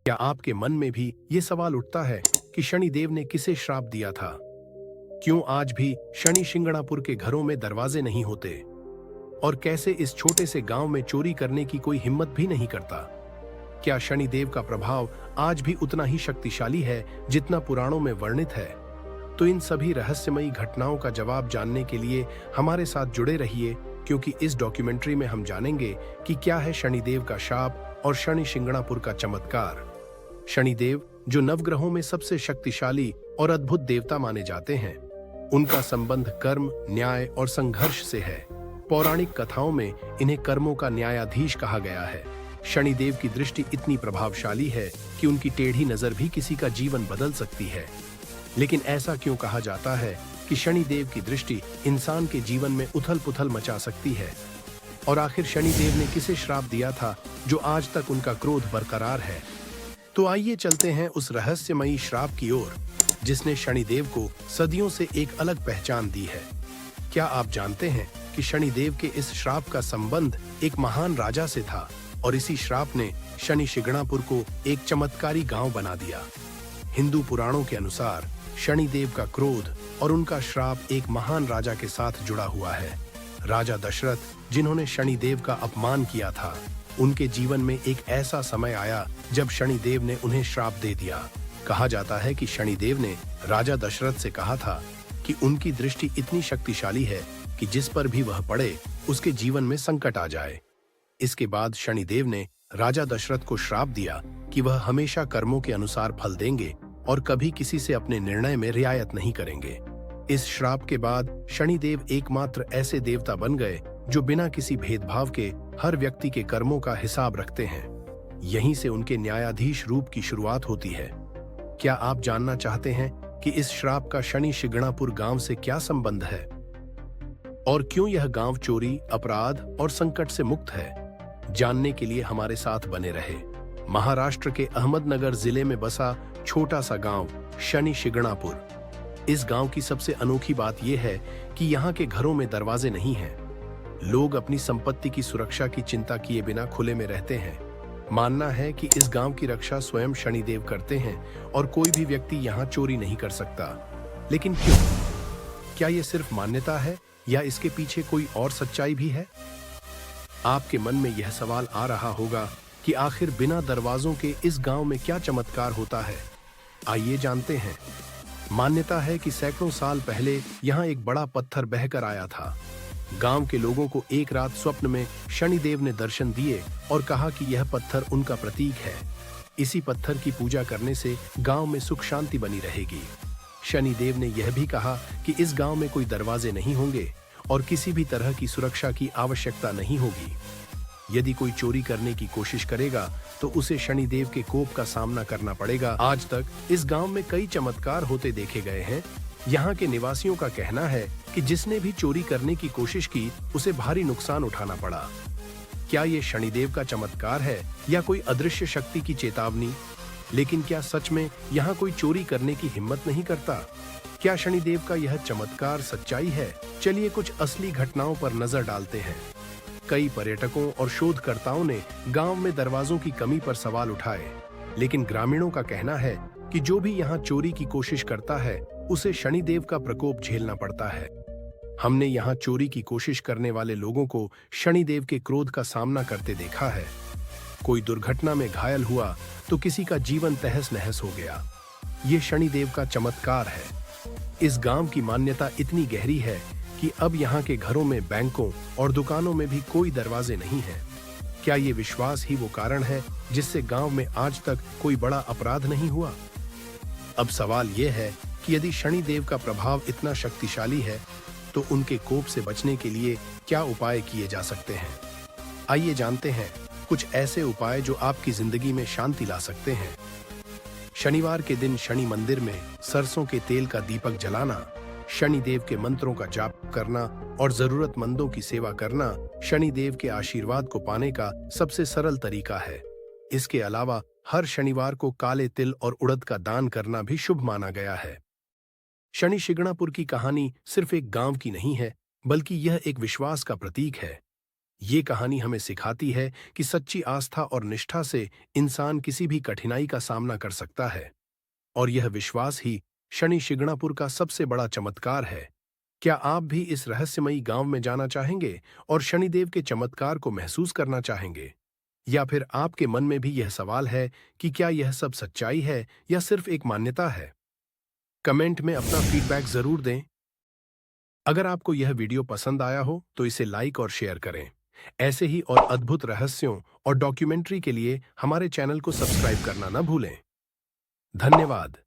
क्या आपके मन में भी ये सवाल उठता है कि शनिदेव ने किसे श्राप दिया था? क्यों आज भी शनि शिंगणापुर के घरों में दरवाजे नहीं होते? और कैसे इस छोटे से गांव में चोरी करने की कोई हिम्मत भी नहीं करता? क्या शनिदेव का प्रभाव आज भी उतना ही शक्तिशाली है जितना पुराणों में वर्णित है? तो इन सभी रहस्यमयी घटनाओं का जवाब जानने के लिए हमारे साथ जुड़े रहिए, क्योंकि इस डॉक्यूमेंट्री में हम जानेंगे कि क्या है शनिदेव का शाप और शनि शिंगणापुर का चमत्कार। शनिदेव, जो नवग्रहों में सबसे शक्तिशाली और अद्भुत देवता माने जाते हैं, उनका संबंध कर्म, न्याय और संघर्ष से है। पौराणिक कथाओं में इन्हें कर्मों का न्यायाधीश कहा गया है। शनिदेव की दृष्टि इतनी प्रभावशाली है कि उनकी टेढ़ी नजर भी किसी का जीवन बदल सकती है। लेकिन ऐसा क्यों कहा जाता है कि शनिदेव की दृष्टि इंसान के जीवन में उथल-पुथल मचा सकती है? और आखिर शनिदेव ने किसे श्राप दिया था जो आज तक उनका क्रोध बरकरार है? तो आइए चलते हैं उस रहस्यमयी श्राप की ओर जिसने शनिदेव को सदियों से एक अलग पहचान दी है। क्या आप जानते हैं कि शनिदेव के इस श्राप का संबंध एक महान राजा से था और इसी श्राप ने शनि शिंगणापुर को एक चमत्कारी गांव बना दिया। हिंदू पुराणों के अनुसार शनिदेव का क्रोध और उनका श्राप एक महान राजा के साथ जुड़ा हुआ है। राजा दशरथ, जिन्होंने शनिदेव का अपमान किया था, उनके जीवन में एक ऐसा समय आया जब शनिदेव ने उन्हें श्राप दे दिया। कहा जाता है कि शनिदेव ने राजा दशरथ से कहा था कि उनकी दृष्टि इतनी शक्तिशाली है कि जिस पर भी वह पड़े उसके जीवन में संकट आ जाए। इसके बाद शनिदेव ने राजा दशरथ को श्राप दिया कि वह हमेशा कर्मों के अनुसार फल देंगे और कभी किसी से अपने निर्णय में रियायत नहीं करेंगे। इस श्राप के बाद शनिदेव एकमात्र ऐसे देवता बन गए जो बिना किसी भेदभाव के हर व्यक्ति के कर्मों का हिसाब रखते हैं। यहीं से उनके न्यायाधीश रूप की शुरुआत होती है। क्या आप जानना चाहते हैं कि इस श्राप का शनि शिंगणापुर गांव से क्या संबंध है और क्यों यह गांव चोरी, अपराध और संकट से मुक्त है? जानने के लिए हमारे साथ बने रहे। महाराष्ट्र के अहमदनगर जिले में बसा छोटा सा गांव शनि शिंगणापुर। इस गांव की सबसे अनोखी बात यह है कि यहाँ के घरों में दरवाजे नहीं हैं। लोग अपनी संपत्ति की सुरक्षा की चिंता किए बिना खुले में रहते हैं। मानना है कि इस गांव की रक्षा स्वयं शनिदेव करते हैं और कोई भी व्यक्ति यहाँ चोरी नहीं कर सकता। लेकिन क्यों? क्या ये सिर्फ मान्यता है या इसके पीछे कोई और सच्चाई भी है? आपके मन में यह सवाल आ रहा होगा कि आखिर बिना दरवाजों के इस गांव में क्या चमत्कार होता है। आइए जानते हैं। मान्यता है कि सैकड़ों साल पहले यहाँ एक बड़ा पत्थर बहकर आया था। गांव के लोगों को एक रात स्वप्न में शनिदेव ने दर्शन दिए और कहा कि यह पत्थर उनका प्रतीक है। इसी पत्थर की पूजा करने से गांव में सुख शांति बनी रहेगी। शनिदेव ने यह भी कहा कि इस गांव में कोई दरवाजे नहीं होंगे और किसी भी तरह की सुरक्षा की आवश्यकता नहीं होगी। यदि कोई चोरी करने की कोशिश करेगा तो उसे शनिदेव के कोप का सामना करना पड़ेगा। आज तक इस गांव में कई चमत्कार होते देखे गए हैं। यहाँ के निवासियों का कहना है कि जिसने भी चोरी करने की कोशिश की उसे भारी नुकसान उठाना पड़ा। क्या ये शनिदेव का चमत्कार है या कोई अदृश्य शक्ति की चेतावनी? लेकिन क्या सच में यहाँ कोई चोरी करने की हिम्मत नहीं करता? क्या शनिदेव का यह चमत्कार सच्चाई है? चलिए कुछ असली घटनाओं पर नजर डालते हैं। कई पर्यटकों और शोधकर्ताओं ने गांव में दरवाजों की कमी पर सवाल उठाए, लेकिन ग्रामीणों का कहना है कि जो भी यहाँ चोरी की कोशिश करता है उसे शनिदेव का प्रकोप झेलना पड़ता है। हमने यहाँ चोरी की कोशिश करने वाले लोगों को शनिदेव के क्रोध का सामना करते देखा है। कोई दुर्घटना में घायल हुआ तो किसी का जीवन तहस नहस हो गया। ये शनिदेव का चमत्कार है। इस गांव की मान्यता इतनी गहरी है कि अब यहाँ के घरों में, बैंकों और दुकानों में भी कोई दरवाजे नहीं हैं। क्या ये विश्वास ही वो कारण है जिससे गांव में आज तक कोई बड़ा अपराध नहीं हुआ? अब सवाल ये है कि यदि शनिदेव का प्रभाव इतना शक्तिशाली है तो उनके कोप से बचने के लिए क्या उपाय किए जा सकते हैं। आइए जानते हैं कुछ ऐसे उपाय जो आपकी जिंदगी में शांति ला सकते हैं। शनिवार के दिन शनि मंदिर में सरसों के तेल का दीपक जलाना, शनिदेव के मंत्रों का जाप करना और जरूरतमंदों की सेवा करना शनिदेव के आशीर्वाद को पाने का सबसे सरल तरीका है। इसके अलावा हर शनिवार को काले तिल और उड़द का दान करना भी शुभ माना गया है। शनि शिंगणापुर की कहानी सिर्फ एक गांव की नहीं है, बल्कि यह एक विश्वास का प्रतीक है। ये कहानी हमें सिखाती है कि सच्ची आस्था और निष्ठा से इंसान किसी भी कठिनाई का सामना कर सकता है। और यह विश्वास ही शनि शिंगणापुर का सबसे बड़ा चमत्कार है। क्या आप भी इस रहस्यमयी गांव में जाना चाहेंगे और शनिदेव के चमत्कार को महसूस करना चाहेंगे? या फिर आपके मन में भी यह सवाल है कि क्या यह सब सच्चाई है या सिर्फ एक मान्यता है? कमेंट में अपना फीडबैक जरूर दें। अगर आपको यह वीडियो पसंद आया हो तो इसे लाइक और शेयर करें। ऐसे ही और अद्भुत रहस्यों और डॉक्यूमेंट्री के लिए हमारे चैनल को सब्सक्राइब करना न भूलें। धन्यवाद।